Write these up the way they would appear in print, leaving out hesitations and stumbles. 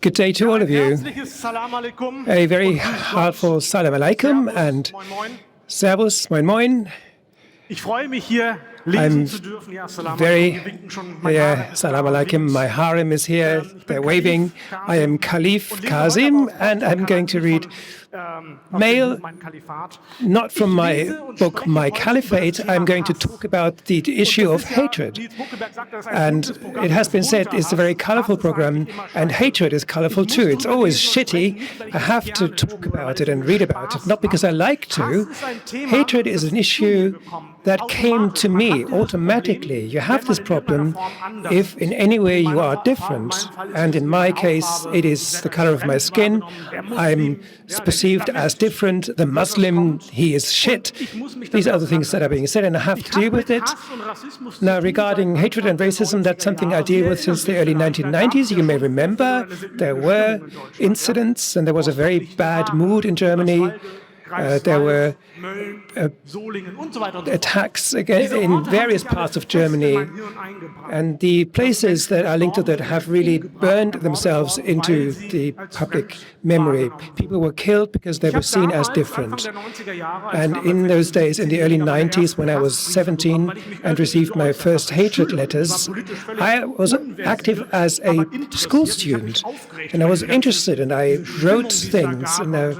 Good day to all of you. A very heartful Salam Alaikum and Servus, Moin Moin. I'm very, Salam Alaikum, my harem is here, they're waving. I am Caliph Kazim, and I'm going to read mail, not from my book, My Caliphate. I'm going to talk about the issue of hatred. And it has been said it's a very colorful program, and hatred is colorful too. It's always shitty. I have to talk about it and read about it, not because I like to. Hatred is an issue that came to me automatically. You have this problem if in any way you are different. And in my case, it is the color of my skin. I'm perceived as different. The Muslim, he is shit. These are the things that are being said, and I have to deal with it. Now, regarding hatred and racism, that's something I deal with since the early 1990s. You may remember there were incidents, and there was a very bad mood in Germany. There were attacks in various parts of Germany, and the places that are linked to that have really burned themselves into the public memory. People were killed because they were seen as different. And in those days, in the early 90s, when I was 17 and received my first hatred letters, I was active as a school student, and I was interested, and I wrote things, and I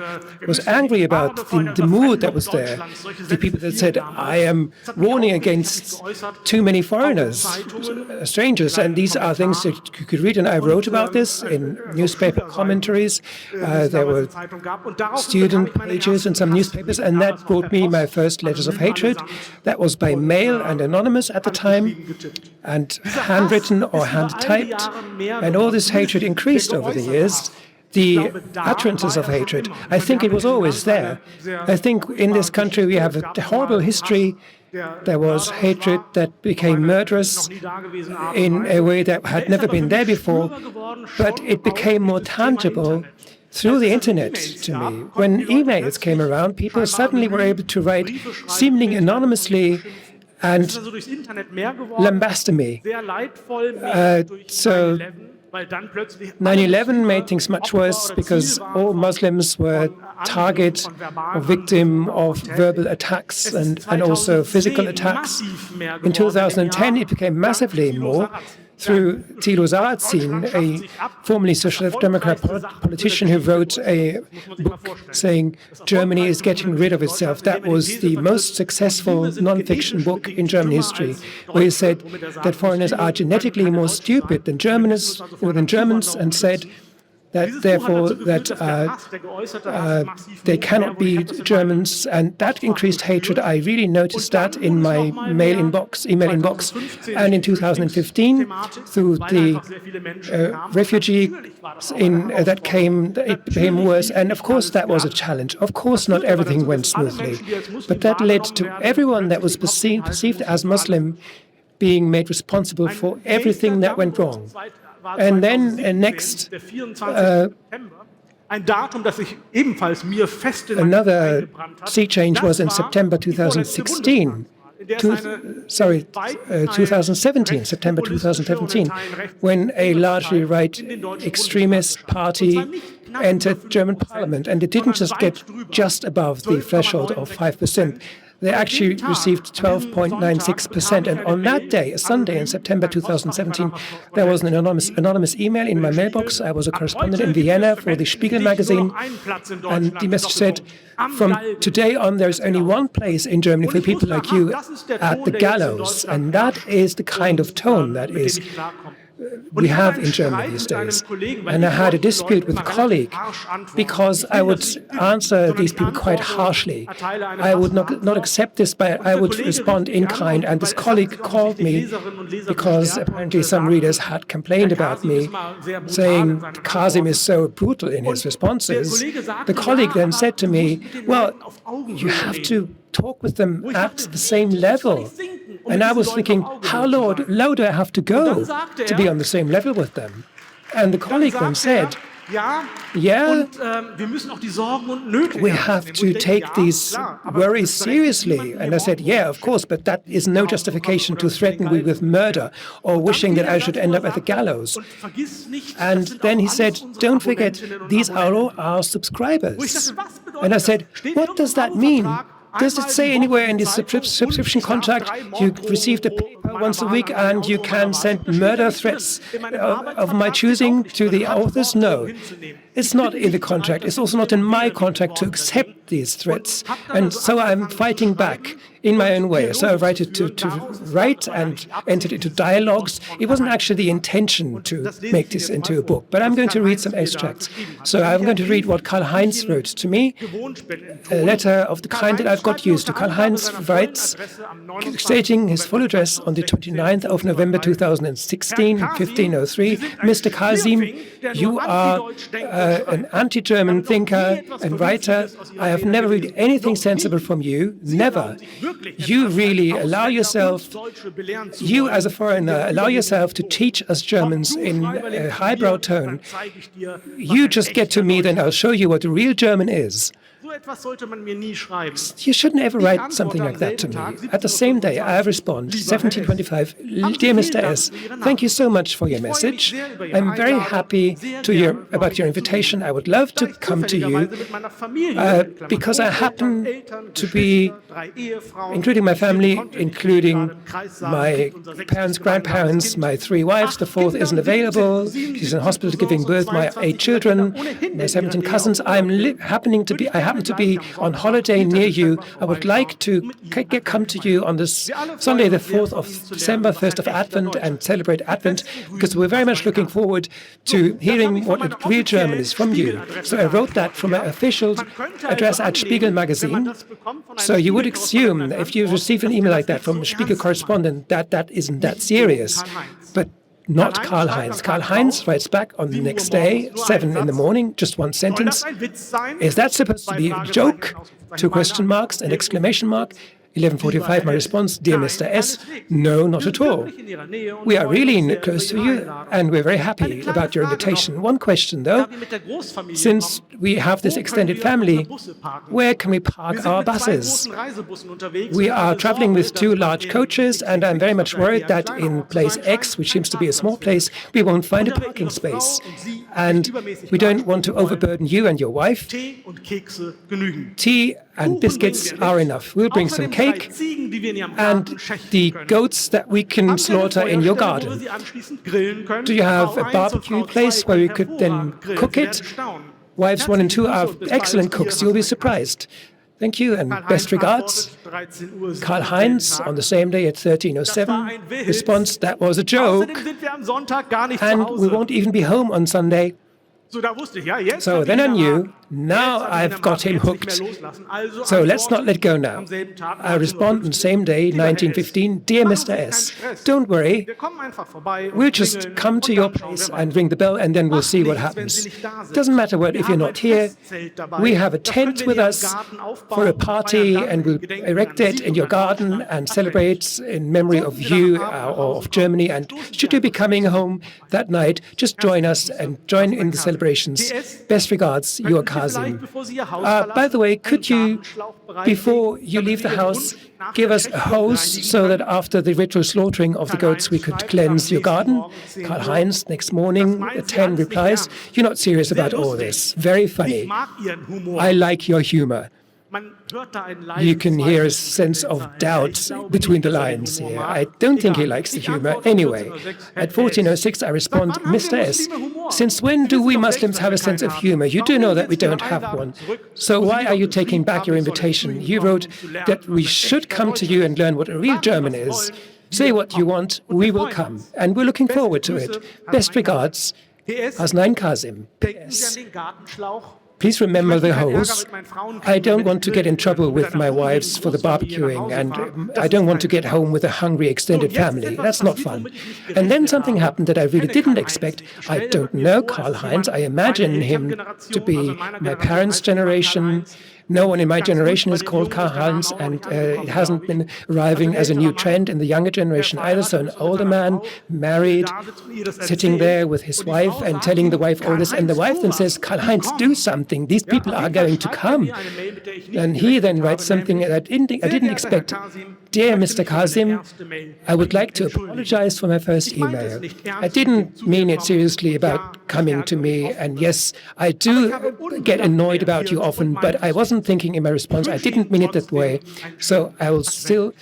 was angry about the mood that was there. The people that said, I am warning against too many foreigners, strangers, and these are things that you could read, and I wrote about this in newspaper commentaries. There were student pages in some newspapers, and that brought me my first letters of hatred. That was by mail and anonymous at the time, and handwritten or hand-typed, and all this hatred increased over the years. The utterances of hatred, I think it was always there. I think in this country we have a horrible history. There was hatred that became murderous in a way that had never been there before, but it became more tangible through the internet to me. When emails came around, people suddenly were able to write seemingly anonymously and lambast me. So 9/11 made things much worse because all Muslims were target or victim of verbal attacks and also physical attacks. In 2010, it became massively more through Thilo Sarrazin, a formerly Social Democrat politician who wrote a book saying Germany is getting rid of itself. That was the most successful non-fiction book in German history, where he said that foreigners are genetically more stupid than Germans, and said that therefore they cannot be Germans, and that increased hatred. I really noticed that in my email inbox, and in 2015 through the refugees that came, it became worse, and of course that was a challenge. Of course not everything went smoothly, but that led to everyone that was perceived as Muslim being made responsible for everything that went wrong. And then another sea change was in September 2016. 2017, September 2017, when a largely right extremist party entered German parliament, and it didn't just get just above the threshold of 5%. They actually received 12.96%. And on that day, a Sunday in September 2017, there was an anonymous email in my mailbox. I was a correspondent in Vienna for the Spiegel magazine. And the message said, from today on, there's only one place in Germany for people like you at the gallows. And that is the kind of tone that is we have in Germany these days. And I had a dispute with a colleague because I would answer these people quite harshly. I would not accept this, but I would respond in kind. And this colleague called me because apparently some readers had complained about me, saying Kazim is so brutal in his responses. The colleague then said to me, well, you have to talk with them at the same level. And I was thinking, how low do I have to go to be on the same level with them? And the colleague then said, Yeah, we have to take these worries seriously. And I said, yeah, of course, but that is no justification to threaten me with murder or wishing that I should end up at the gallows. And then he said, don't forget, these are all our subscribers. And I said, what does that mean? Does it say anywhere in the subscription contract you received a paper once a week and you can send murder threats of my choosing to the authors? No. It's not in the contract. It's also not in my contract to accept these threats. And so I'm fighting back in my own way. So I write and entered into dialogues. It wasn't actually the intention to make this into a book, but I'm going to read some extracts. So I'm going to read what Karlheinz wrote to me, a letter of the kind that I've got used to. Karlheinz writes, stating his full address on the 29th of November 2016, 1503, Mr. Kazim, you are an anti-German thinker and writer. I have never read anything sensible from you, never. You really allow yourself, you as a foreigner, allow yourself to teach us Germans in a highbrow tone. You just get to me, then I'll show you what a real German is. You shouldn't ever write something like that to me. At the same day, I respond, 1725, Dear Mr. S., thank you so much for your message. I'm very happy about your invitation. I would love to come to you because I happen to be, including my family, including my parents, grandparents, my 3 wives. The 4th isn't available. She's in hospital giving birth. My 8 children, my 17 cousins. I happen to be on holiday near you. I would like to come to you on this Sunday, the 4th of December, 1st of Advent, and celebrate Advent, because we're very much looking forward to hearing what a real German is from you. So I wrote that from my official address at Spiegel magazine. So you would assume if you receive an email like that from a Spiegel correspondent that isn't that serious. But not Karlheinz. Karlheinz writes back on the next day, 7 in the morning, just one sentence. Is that supposed to be a joke? 2 question marks, an exclamation mark. 11:45, my response, Dear Mr. S., no, not at all. We are really close to you, and we're very happy about your invitation. One question, though. Since we have this extended family, where can we park our buses? We are traveling with 2 large coaches, and I'm very much worried that in place X, which seems to be a small place, we won't find a parking space. And we don't want to overburden you and your wife. Tea and biscuits are enough. We'll bring some cake and the goats that we can slaughter in your garden. Do you have a barbecue place where we could then cook it? Wives 1 and 2 are excellent cooks. You'll be surprised. Thank you, and best regards. Karlheinz, on the same day at 13:07, responds, that was a joke, and we won't even be home on Sunday. So then I knew, now I've got him hooked. So let's not let go now. I respond on the same day, 1915, Dear Mr. S., don't worry, we'll just come to your place and ring the bell and then we'll see what happens. Doesn't matter what if you're not here. We have a tent with us for a party and we'll erect it in your garden and celebrate in memory of you or of Germany. And should you be coming home that night, just join us and join in the celebrations. Best regards, your Kazim. By the way, could you, before you leave the house, give us a hose so that after the ritual slaughtering of the goats we could cleanse your garden? Karlheinz, next morning at 10, replies, you're not serious about all this. Very funny. I like your humor. You can hear a sense of doubt between the lines here. I don't think he likes the humor. Anyway, at 14:06 I respond, Mr. S., since when do we Muslims have a sense of humor? You do know that we don't have one. So why are you taking back your invitation? You wrote that we should come to you and learn what a real German is. Say what you want, we will come. And we're looking forward to it. Best regards, Hasnain Kazim. PS. Please remember the hose. I don't want to get in trouble with my wives for the barbecuing, and I don't want to get home with a hungry extended family. That's not fun. And then something happened that I really didn't expect. I don't know Karlheinz. I imagine him to be my parents' generation, No one in my generation is called Karlheinz, and it hasn't been arriving as a new trend in the younger generation either. So an older man, married, sitting there with his wife and telling the wife all this, and the wife then says, Karlheinz, do something. These people are going to come. And he then writes something that I didn't expect. Dear Mr. Kazim, I would like to apologize for my first email. I didn't mean it seriously about coming to me, and yes, I do get annoyed about you often, but I wasn't thinking in my response. I didn't mean it that way. So I still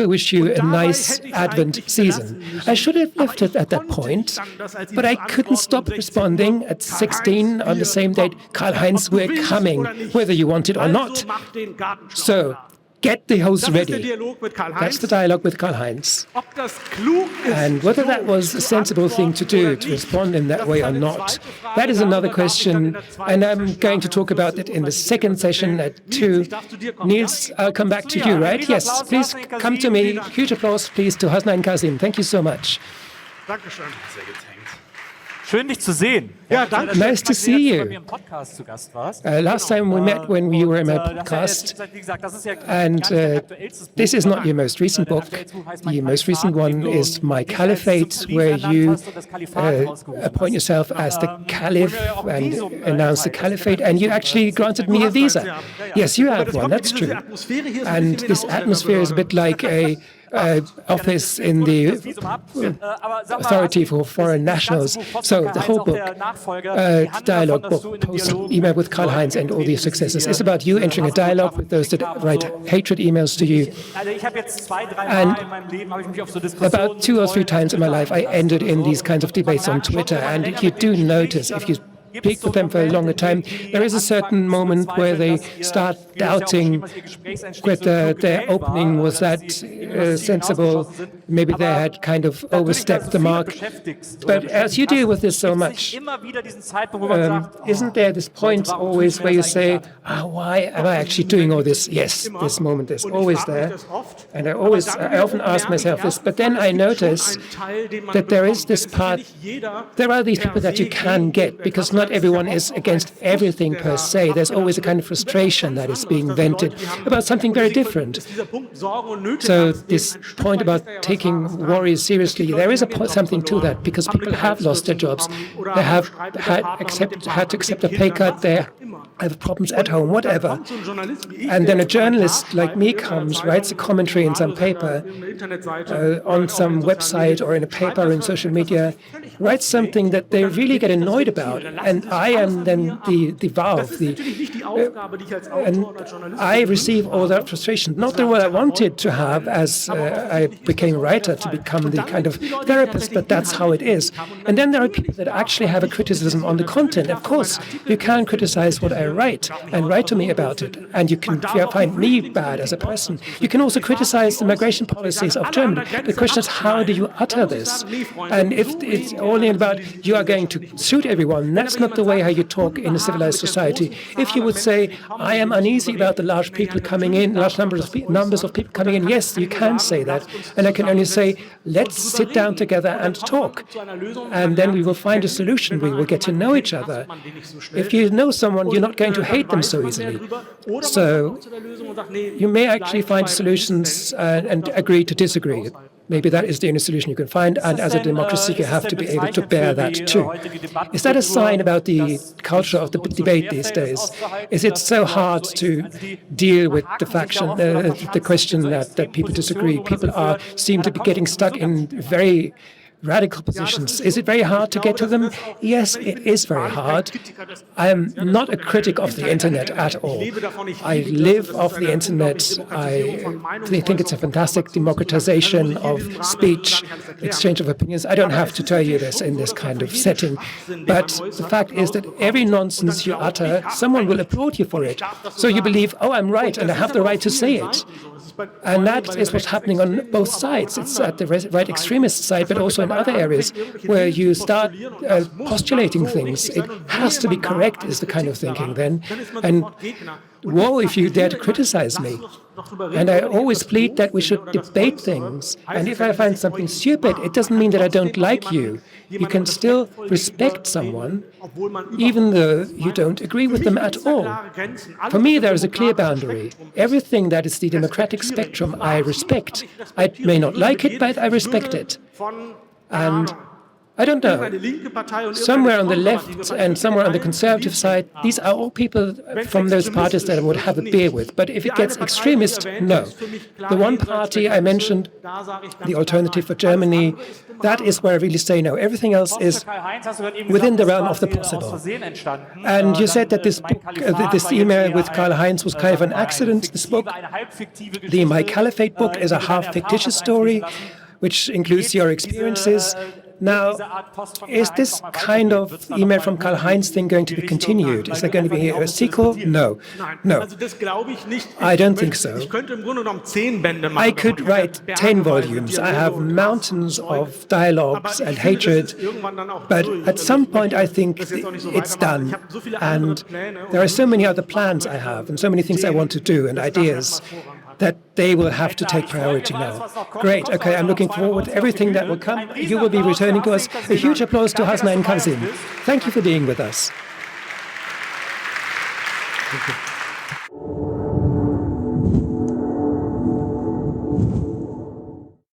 wish you a nice Advent season. I should have left it at that point, but I couldn't stop responding at 16 on the same date, Karlheinz, we're coming, whether you want it or not. So get the host ready. That's the dialogue with Karlheinz. And whether that was a sensible thing to do, to respond in that way or not, that is another question. And I'm going to talk about it in the second session at 2. Niels, I'll come back to you, right? Yes, please come to me. Huge applause, please, to Hasnain Kazim. Thank you so much. Schön, dich zu sehen. Ja, danke. Nice to see you. Last time we met when you were in my podcast, and this is not your most recent book. The most recent one is My Caliphate, where you appoint yourself as the Caliph and announce the Caliphate, and you actually granted me a visa. Yes, you had one, that's true. And this atmosphere is a bit like a office in the Authority for Foreign Nationals. So the whole book, dialogue book, post-email with Karlheinz and all these successes, is about you entering a dialogue with those that write hatred emails to you. And about 2 or 3 times in my life, I ended in these kinds of debates on Twitter. And you do notice, if you speak with them for a longer time, there is a certain moment where they start doubting whether their opening was that sensible. Maybe they had kind of overstepped the mark. But as you deal with this so much, isn't there this point always where you say, why am I actually doing all this? Yes, this moment is always there. And I often ask myself this, but then I notice that there is this part, there are these people that you can get, because not everyone is against everything per se. There's always a kind of frustration that is being vented about something very different. So this point about taking worries seriously, there is something to that, because people have lost their jobs. They have had to accept a pay cut. They have problems at home, whatever. And then a journalist like me comes, writes a commentary in some paper, on some website or in a paper or in social media, writes something that they really get annoyed about. And I am then the valve, and I receive all that frustration. Not the one I wanted to have as I became a writer, to become the kind of therapist, but that's how it is. And then there are people that actually have a criticism on the content. Of course, you can criticize what I write and write to me about it, and you can find me bad as a person. You can also criticize the migration policies of Germany. The question is, how do you utter this? And if it's only about you are going to suit everyone, that's not the way how you talk in a civilized society. If you would say, I am uneasy about the large people coming in, large numbers of people coming in, yes, you can say that. And I can only say, let's sit down together and talk. And then we will find a solution. We will get to know each other. If you know someone, you're not going to hate them so easily. So you may actually find solutions and agree to disagree. Maybe that is the only solution you can find, and as a democracy you have to be able to bear that too. Is that a sign about the culture of the debate these days? Is it so hard to deal with the question that people disagree? People seem to be getting stuck in very radical positions. Is it very hard to get to them? Yes, it is very hard. I am not a critic of the internet at all. I live off the internet. I think it's a fantastic democratization of speech, exchange of opinions. I don't have to tell you this in this kind of setting. But the fact is that every nonsense you utter, someone will applaud you for it. So you believe, oh, I'm right, and I have the right to say it. And that is what's happening on both sides. It's at the right extremist side, but also in other areas where you start postulating things. It has to be correct is the kind of thinking then. And woe if you dare to criticize me. And I always plead that we should debate things. And if I find something stupid, it doesn't mean that I don't like you. You can still respect someone, even though you don't agree with them at all. For me, there is a clear boundary. Everything that is the democratic spectrum, I respect. I may not like it, but I respect it. And I don't know, somewhere on the left and somewhere on the conservative side, these are all people from those parties that I would have a beer with. But if it gets extremist, no. The one party I mentioned, the Alternative for Germany, that is where I really say no. Everything else is within the realm of the possible. And you said that this book, this email with Karlheinz was kind of an accident. This book, the My Caliphate book, is a half-fictitious story, which includes your experiences. Now, is this kind of email from Karlheinz thing going to be continued? Is there going to be a sequel? No. No. I don't think so. I could write 10 volumes. I have mountains of dialogues and hatred, but at some point I think it's done. And there are so many other plans I have and so many things I want to do and ideas that they will have to take priority now. Great, okay, I'm looking forward to everything that will come. You will be returning to us. A huge applause to Hasnain Kazim. Thank you for being with us. Thank you.